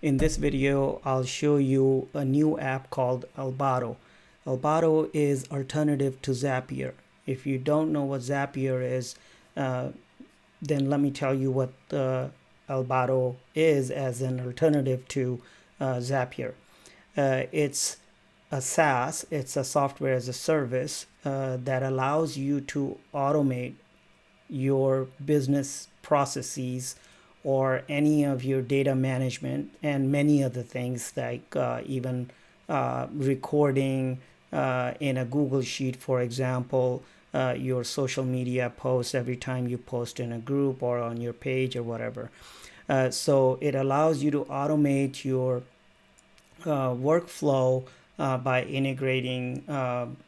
In this video, I'll show you a new app called Albato. Albato is alternative to Zapier. If you don't know what Zapier is, then let me tell you what Albato is as an alternative to Zapier. It's a SaaS, it's a software as a service that allows you to automate your business processes or any of your data management and many other things like even recording in a Google Sheet, for example, your social media posts every time you post in a group or on your page or whatever. So it allows you to automate your workflow by integrating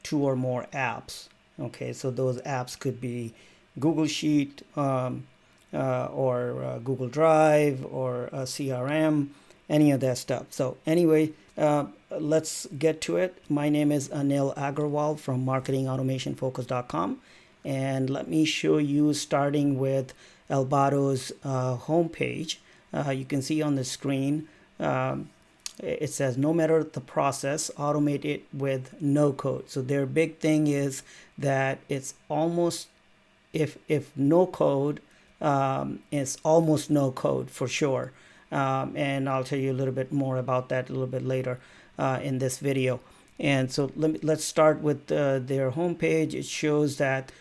2 or more apps. Okay, so those apps could be Google Sheet or Google Drive or CRM, any of that stuff. So anyway, let's get to it. My name is Anil Agrawal from marketingautomationfocus.com, and let me show you starting with Albato's homepage. You can see on the screen it says no matter the process, automate it with no code. So their big thing is that it's almost if no code, it's almost no code for sure. And I'll tell you a little bit more about that a little bit later in this video. And so let's start with their homepage. It shows that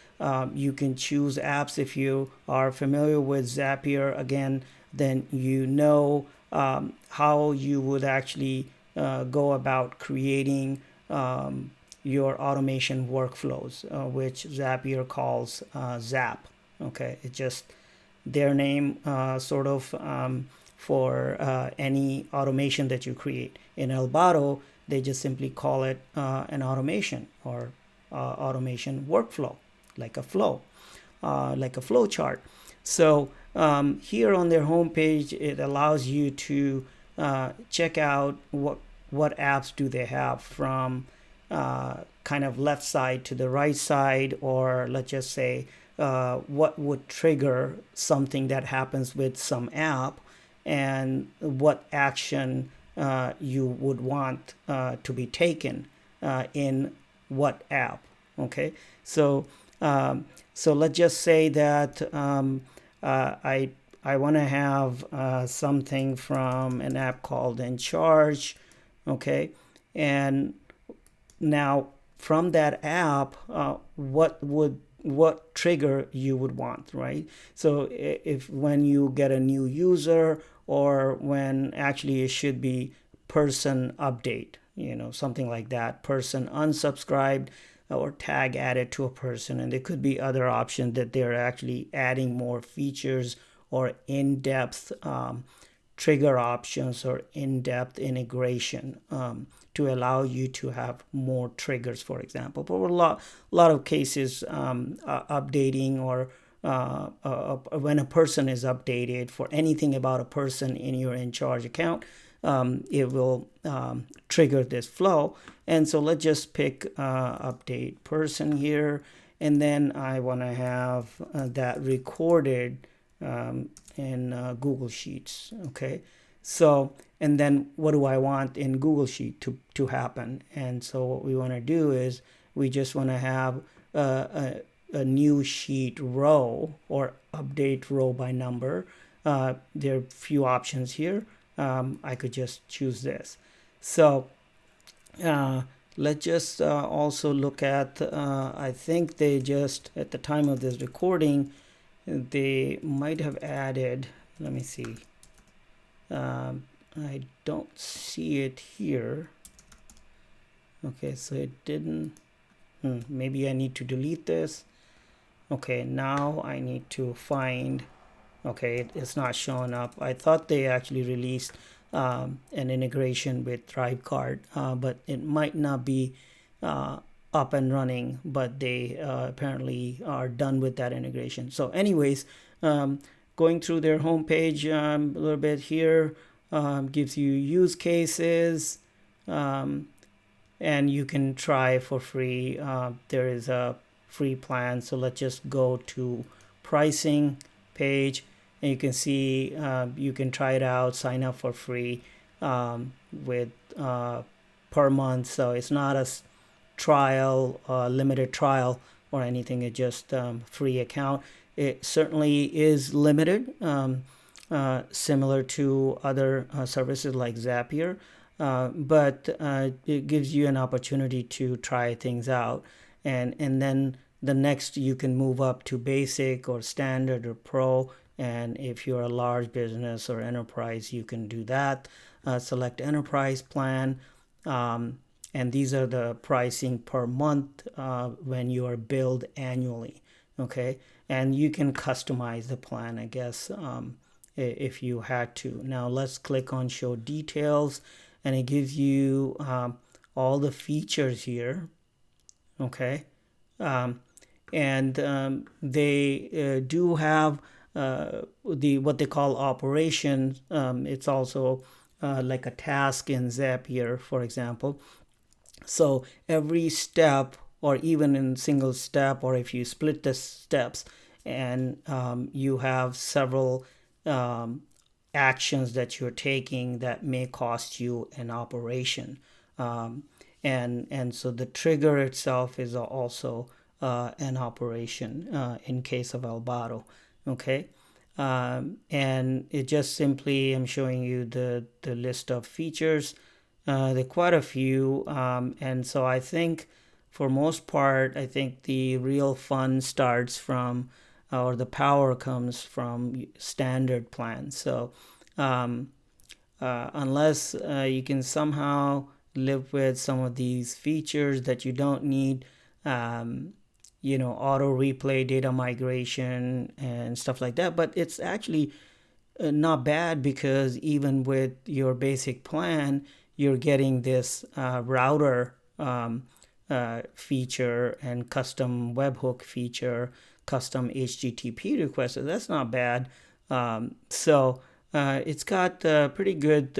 you can choose apps. If you are familiar with Zapier, again, then you know how you would actually go about creating your automation workflows, which Zapier calls Zap. Okay, it's just their name sort of for any automation that you create. In Albato, they just simply call it an automation or automation workflow, like a flow chart. So here on their homepage, it allows you to check out what apps do they have from kind of left side to the right side, or let's just say what would trigger something that happens with some app and what action you would want to be taken in what app. Okay, so let's just say that I want to have something from an app called In Charge. Okay, and now from that app, what trigger you would want, right? So if when you get a new user, or when actually it should be person update, something like that, person unsubscribed, or tag added to a person. And there could be other options that they're actually adding more features or in-depth trigger options or in-depth integration to allow you to have more triggers, for example. But a lot of cases, updating or when a person is updated for anything about a person in your In Charge account, it will trigger this flow. And so let's just pick update person here, and then I want to have that recorded in Google Sheets. Okay, so and then what do I want in Google Sheet to happen? And so what we want to do is we just want to have a new sheet row or update row by number. There are a few options here. I could just choose this. So let's just also look at, I think they just, at the time of this recording, they might have added, let me see. I don't see it here. Okay, so it didn't, maybe I need to delete this. Okay, now I need to find, okay, it's not showing up. I thought they actually released an integration with ThriveCard, but it might not be up and running, but they apparently are done with that integration. So anyways, going through their homepage a little bit here, gives you use cases, and you can try for free. There is a free plan, so let's just go to pricing page, and you can see you can try it out, sign up for free. with per month. So it's not a trial, limited trial or anything. It's just free account. It certainly is limited, similar to other services like Zapier, but it gives you an opportunity to try things out, and then the next you can move up to basic or standard or pro. And if you're a large business or enterprise, you can do that. Select enterprise plan. And these are the pricing per month when you are billed annually. Okay, and you can customize the plan, I guess, if you had to. Now let's click on show details, and it gives you all the features here. Okay, and they do have the what they call operations. It's also like a task in Zapier, for example. So every step, or even in single step, or if you split the steps, and you have several actions that you're taking that may cost you an operation. And so the trigger itself is also an operation in case of Albato. Okay. And it just simply, I'm showing you the list of features. There are quite a few, and so I think for most part, I think the real fun starts from, or the power comes from standard plans. So unless you can somehow live with some of these features that you don't need, auto replay, data migration, and stuff like that. But it's actually not bad, because even with your basic plan, you're getting this router feature and custom webhook feature, custom HTTP requests. So that's not bad. So it's got pretty good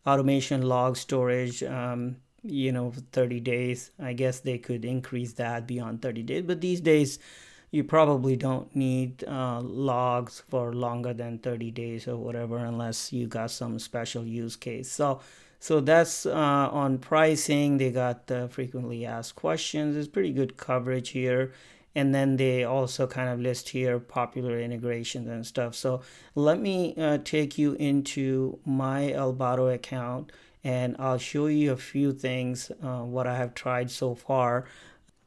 automation log storage. 30 days. I guess they could increase that beyond 30 days. But these days, you probably don't need logs for longer than 30 days or whatever, unless you got some special use case. So that's on pricing. They got the frequently asked questions. There's pretty good coverage here. And then they also kind of list here popular integrations and stuff. So let me take you into my Albato account, and I'll show you a few things, what I have tried so far.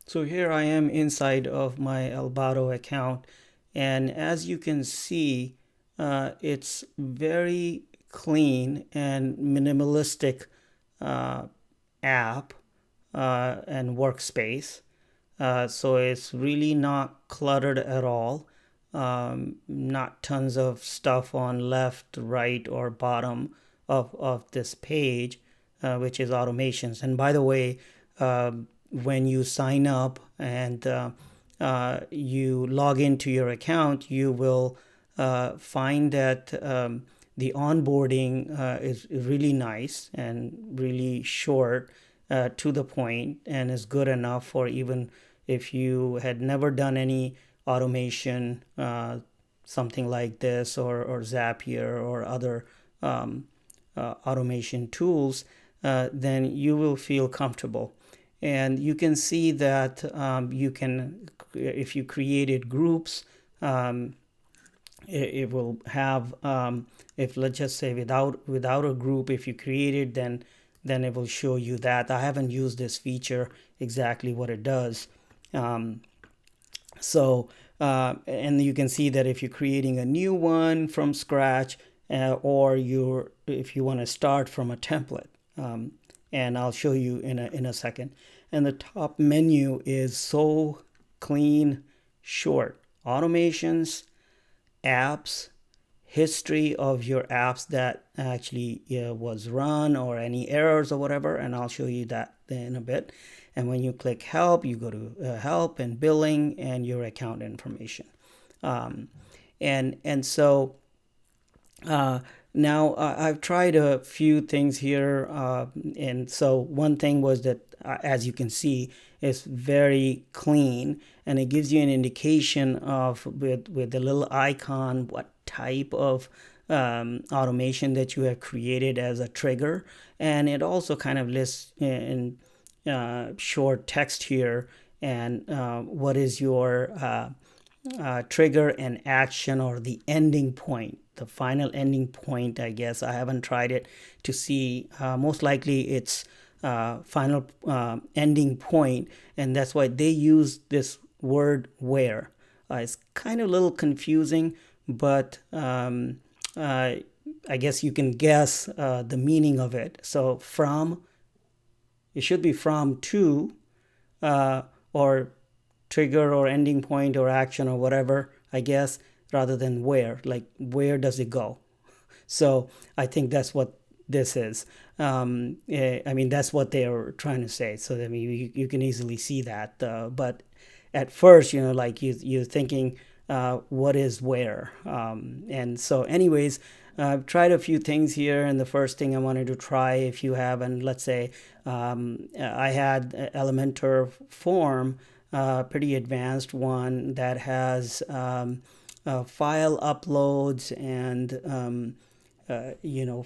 So here I am inside of my Albato account, and as you can see, it's very clean and minimalistic app and workspace. So it's really not cluttered at all. Not tons of stuff on left, right, or bottom of this page, which is automations. And by the way, when you sign up and you log into your account, you will find that the onboarding is really nice and really short, to the point, and is good enough for even if you had never done any automation, something like this, or Zapier or other automation tools, then you will feel comfortable. And you can see that you can, if you created groups, it will have, if let's just say without a group, if you create it, then it will show you that. I haven't used this feature, exactly what it does. And you can see that if you're creating a new one from scratch, or if you want to start from a template, and I'll show you in a second. And the top menu is so clean, short. Automations, apps, history of your apps that actually was run, or any errors or whatever, and I'll show you that in a bit. And when you click help, you go to help and billing and your account information. So now I've tried a few things here, and so one thing was that, as you can see, it's very clean, and it gives you an indication of, with the little icon, what type of automation that you have created as a trigger. And it also kind of lists in short text here and what is your trigger and action, or the ending point, the final ending point, I guess. I haven't tried it to see. Most likely it's final ending point, and that's why they use this word where. It's kind of a little confusing, but I guess you can guess the meaning of it. So from, it should be from to, or trigger or ending point or action or whatever, I guess, rather than where. Like, where does it go? So I think that's what this is. I mean, that's what they're trying to say. So I mean, you can easily see that. But at first, like you're thinking, what is where? And so anyways, I've tried a few things here, and the first thing I wanted to try, if you have, and let's say I had Elementor form, pretty advanced one that has file uploads and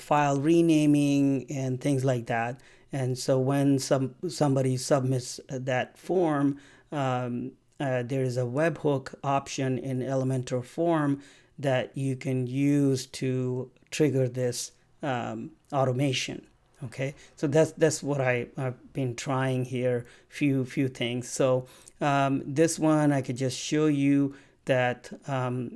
file renaming and things like that. And so when somebody submits that form, there is a webhook option in Elementor form that you can use to trigger this automation. Okay, so that's what I've been trying here. Few things. So this one I could just show you that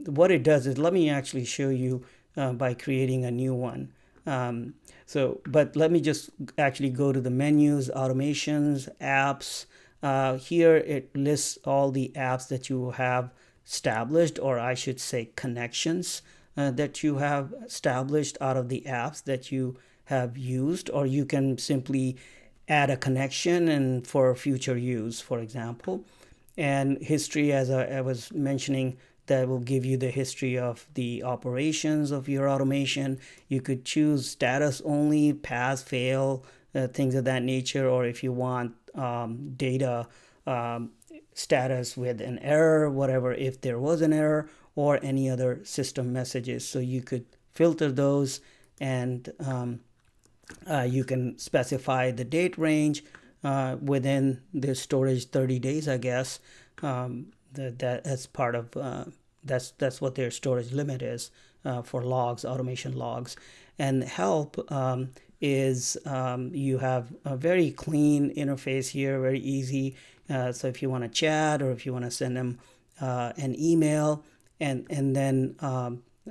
what it does is, let me actually show you by creating a new one. But let me just actually go to the menus, automations, apps. Here it lists all the apps that you have established, or I should say connections that you have established out of the apps that you have used, or you can simply add a connection and for future use, for example. And history, as I was mentioning, that will give you the history of the operations of your automation. You could choose status only, pass, fail, things of that nature, or if you want data status with an error, whatever, if there was an error, or any other system messages. So you could filter those, and you can specify the date range within the storage 30 days, I guess. That's part of that's what their storage limit is for logs, automation logs. And help is you have a very clean interface here, very easy. So if you want to chat, or if you want to send them an email, and then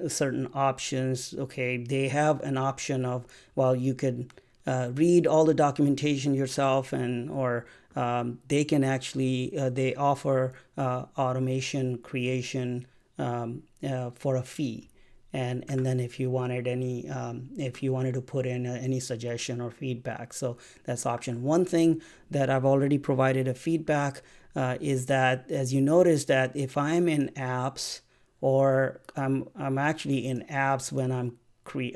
certain options. Okay, they have an option of, well, you could read all the documentation yourself, or they can actually they offer automation creation for a fee. And then if you wanted to put in any suggestion or feedback, so that's option. One thing that I've already provided a feedback is that, as you notice, that if I'm in apps, or I'm actually in apps when I'm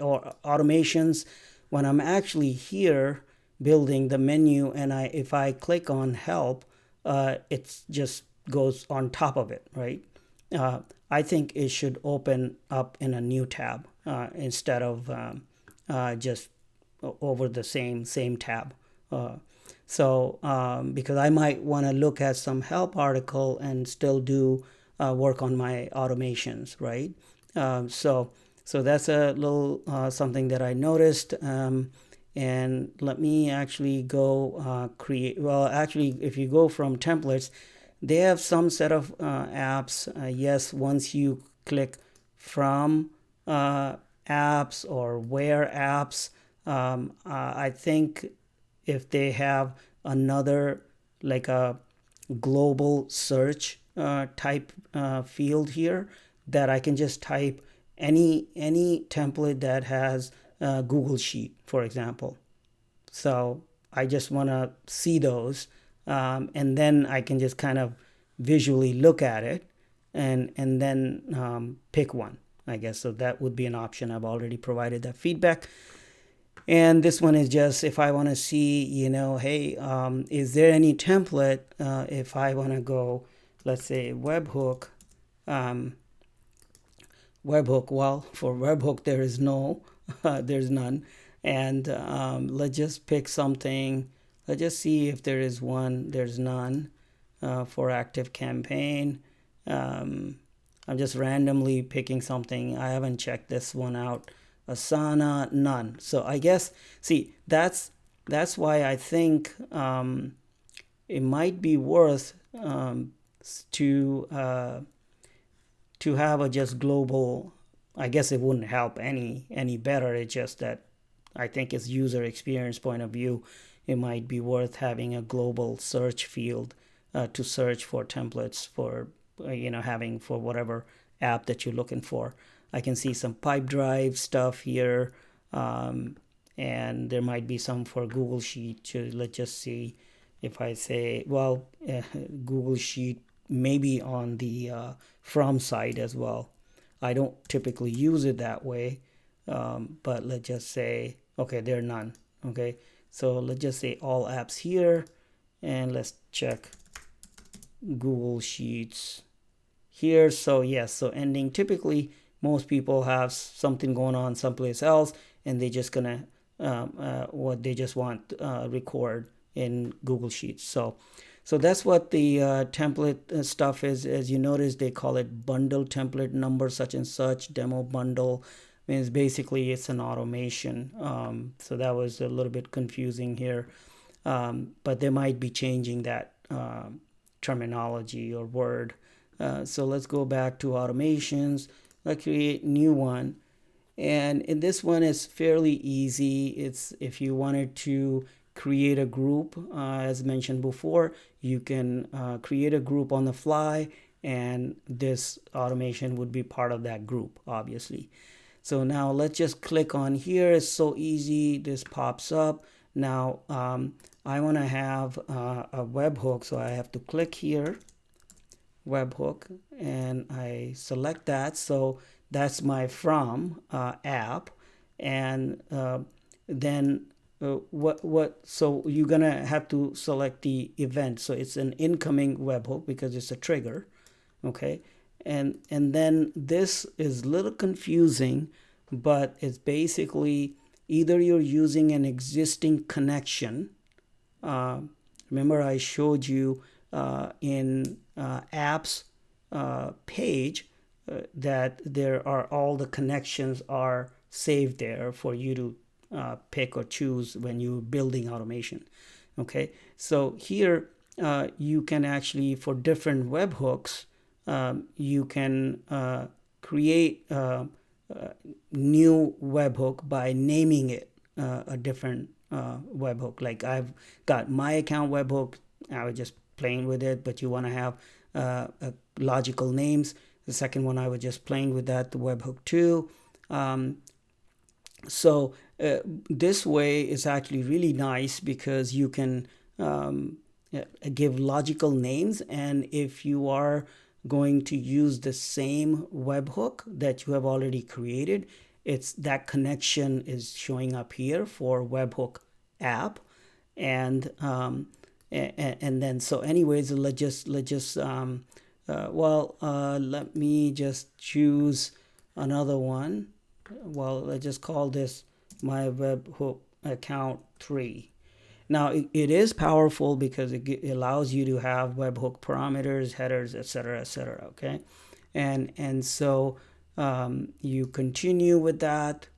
or automations, when I'm actually here building the menu, and if I click on help, it just goes on top of it, right? I think it should open up in a new tab instead of just over the same tab. Because I might want to look at some help article and still do work on my automations, right? So that's a little something that I noticed. And let me actually go create. Well, actually, if you go from templates, they have some set of apps. Yes, once you click from apps or where apps, I think if they have another, like a global search type field here, that I can just type any template that has Google Sheet, for example. So I just want to see those, and then I can just kind of visually look at it, and then pick one, I guess. So that would be an option. I've already provided that feedback. And this one is just if I want to see, hey, is there any template if I want to go, let's say webhook webhook. Well, for webhook there is no, there's none. And let's just pick something. Let's just see if there is one. There's none. For active campaign. I'm just randomly picking something. I haven't checked this one out. Asana, none. So I guess, see, that's why I think it might be worth to have a just global. I guess it wouldn't help any better. It's just that I think it's user experience point of view, it might be worth having a global search field to search for templates for having for whatever app that you're looking for. I can see some Pipedrive stuff here, and there might be some for Google Sheet. Let's just see if I say, well, Google Sheet maybe on the from site as well. I don't typically use it that way, but let's just say, okay, there are none. Okay, so let's just say all apps here, and let's check Google Sheets here. So yes, so ending, typically most people have something going on someplace else, and they just gonna what they just want record in Google Sheets. So that's what the template stuff is. As you notice, they call it bundle template number such and such demo bundle. Means basically it's an automation. So that was a little bit confusing here, but they might be changing that terminology or word. So let's go back to automations. Let's create new one, and in this one is fairly easy. It's if you wanted to create a group, as mentioned before, you can create a group on the fly, and this automation would be part of that group, obviously. So now let's just click on here. It's so easy. This pops up. Now I want to have a webhook, so I have to click here, webhook, and I select that. So that's my from app, and then so you're gonna have to select the event. So it's an incoming webhook because it's a trigger. Okay, and then this is a little confusing, but it's basically either you're using an existing connection. Remember I showed you in apps page that there are all the connections are saved there for you to pick or choose when you're building automation. Okay, so here you can actually, for different webhooks, you can create a new webhook by naming it a different webhook. Like I've got my account webhook, I was just playing with it, but you want to have logical names. The second one I was just playing with that, the webhook 2. So this way is actually really nice because you can give logical names, and if you are going to use the same webhook that you have already created, it's that connection is showing up here for webhook app, and then so anyways, let's just let me just choose another one. Well, let's just call this my webhook account 3. Now it is powerful because it allows you to have webhook parameters, headers, etc., etc. Okay, and so you continue with that,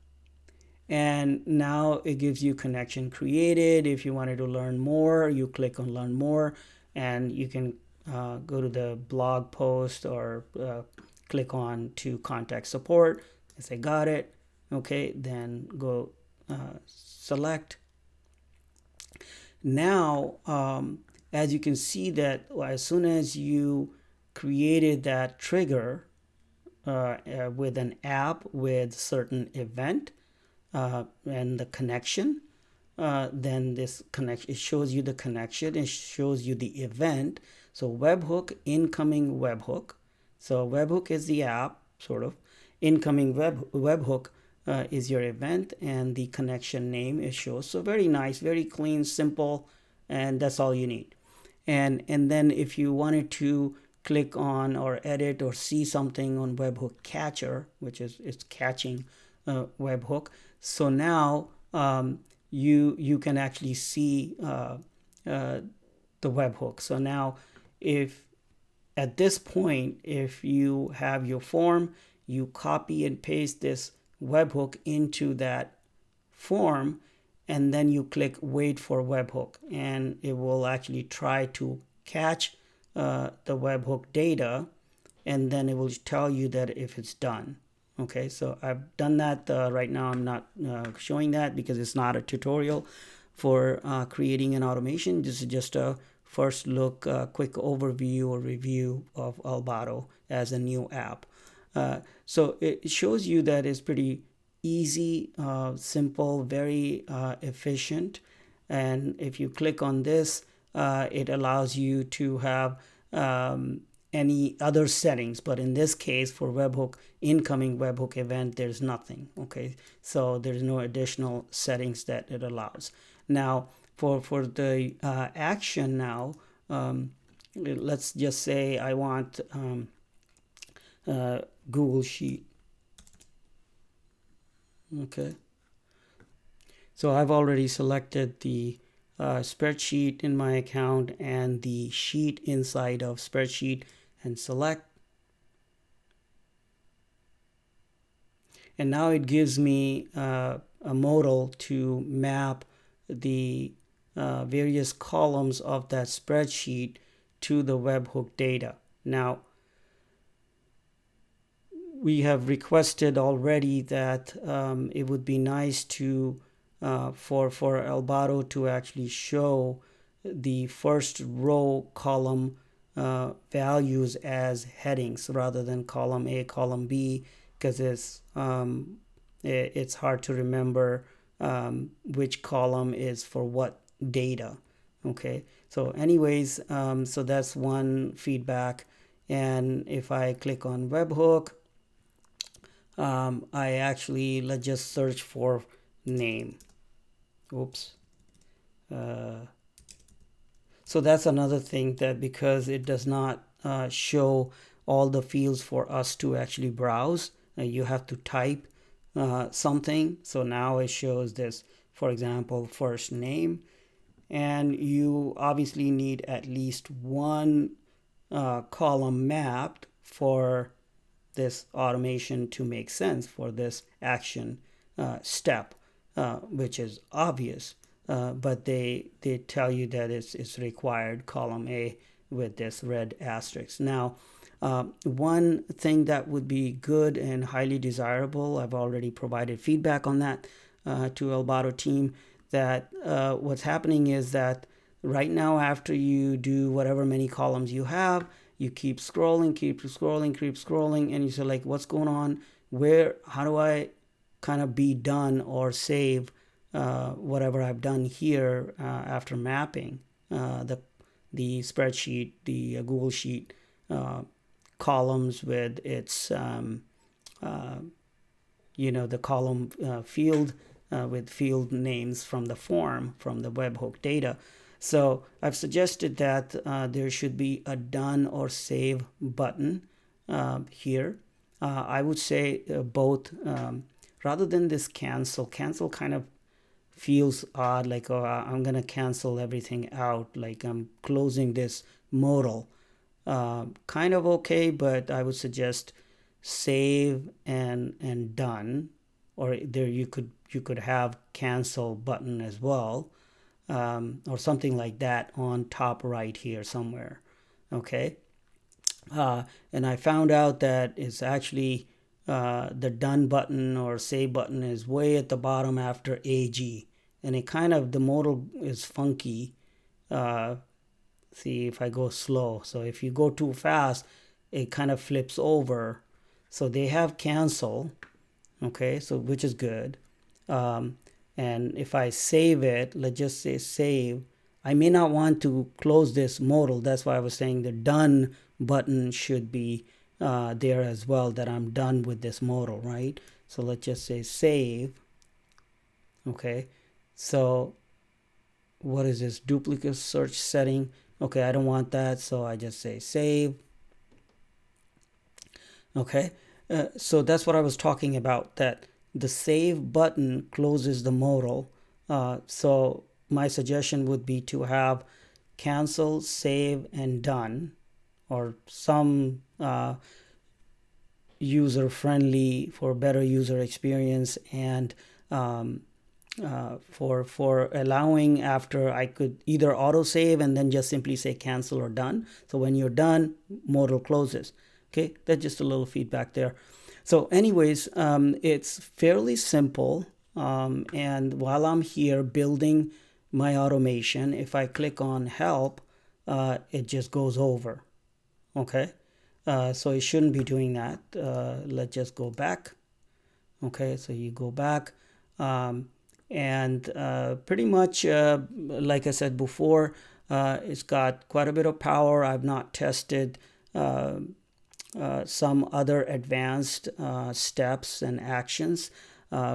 and now it gives you connection created. If you wanted to learn more, you click on learn more, and you can go to the blog post or click on to contact support. I say got it. Okay, then go select. Now as you can see that as soon as you created that trigger with an app with certain event and the connection, then this connection, it shows you the connection, it shows you the event. So webhook, incoming webhook. So webhook is the app, sort of. Incoming webhook is your event, and the connection name it shows. So very nice, very clean, simple, and that's all you need. And then if you wanted to click on or edit or see something on webhook catcher, which is it's catching webhook. So now you can actually see the webhook. So now if at this point, if you have your form, you copy and paste this webhook into that form, and then you click wait for webhook, and it will actually try to catch the webhook data, and then it will tell you that if it's done. Okay, so I've done that. Right now I'm not showing that because it's not a tutorial for creating an automation. This is just a first look, quick overview or review of Albato as a new app. So it shows you that it's pretty easy, simple, very efficient. And if you click on this, it allows you to have any other settings, but in this case for webhook incoming webhook event, there's nothing. Okay, so there's no additional settings that it allows. Now for the action now, let's just say I want Google Sheet. Okay, so I've already selected the spreadsheet in my account and the sheet inside of spreadsheet, and select. And now it gives me a modal to map the various columns of that spreadsheet to the webhook data. Now, we have requested already that it would be nice to for Albato to actually show the first row column values as headings rather than column A, column B, because it's hard to remember which column is for what data. Okay, so anyways, so that's one feedback. And if I click on webhook, I actually, let's just search for name. Oops. So that's another thing, that because it does not show all the fields for us to actually browse, you have to type something. So now it shows this, for example, first name, and you obviously need at least one column mapped for this automation to make sense for this action step, which is obvious. But they tell you that it's required column A with this red asterisk. Now, one thing that would be good and highly desirable, I've already provided feedback on that to Albato team, that what's happening is that right now after you do whatever many columns you have, you keep scrolling, and you say like, what's going on? How do I kind of be done or save whatever I've done here after mapping the spreadsheet, the Google Sheet columns with its the column field with field names from the form, from the webhook data. So I've suggested that there should be a done or save button here. I would say both, rather than this cancel kind of feels odd, like, oh, I'm gonna cancel everything out, like I'm closing this modal. Kind of okay, but I would suggest save and done, or there you could have cancel button as well, or something like that on top right here somewhere. Okay, and I found out that it's actually the done button or save button is way at the bottom after AG, and it kind of, the modal is funky. See if I go slow, so if you go too fast it kind of flips over. So they have cancel, okay, so which is good. And if I save it, let's just say save, I may not want to close this modal. That's why I was saying the done button should be there as well, that I'm done with this modal, right? So let's just say save. Okay, so what is this? Duplicate search setting. Okay, I don't want that, so I just say save. Okay, so that's what I was talking about, that the save button closes the modal. So my suggestion would be to have cancel, save, and done, or some user friendly for better user experience, and for allowing after I could either auto save and then just simply say cancel or done. So when you're done, modal closes. Okay, that's just a little feedback there. So anyways, it's fairly simple. And while I'm here building my automation, if I click on help, it just goes over. Okay, so it shouldn't be doing that. Let's just go back. Okay, so you go back, and pretty much like I said before, it's got quite a bit of power. I've not tested some other advanced steps and actions,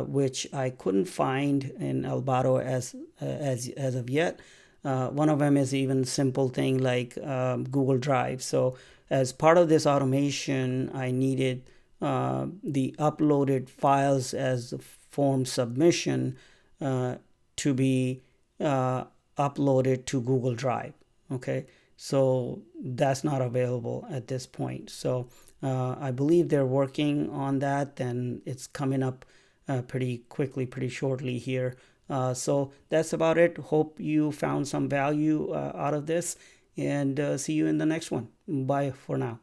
which I couldn't find in Albato as of yet. One of them is even simple thing like Google Drive. So as part of this automation, I needed the uploaded files as form submission to be uploaded to Google Drive. Okay, so that's not available at this point. So I believe they're working on that, and it's coming up pretty quickly, pretty shortly here. So that's about it. Hope you found some value out of this, and see you in the next one. Bye for now.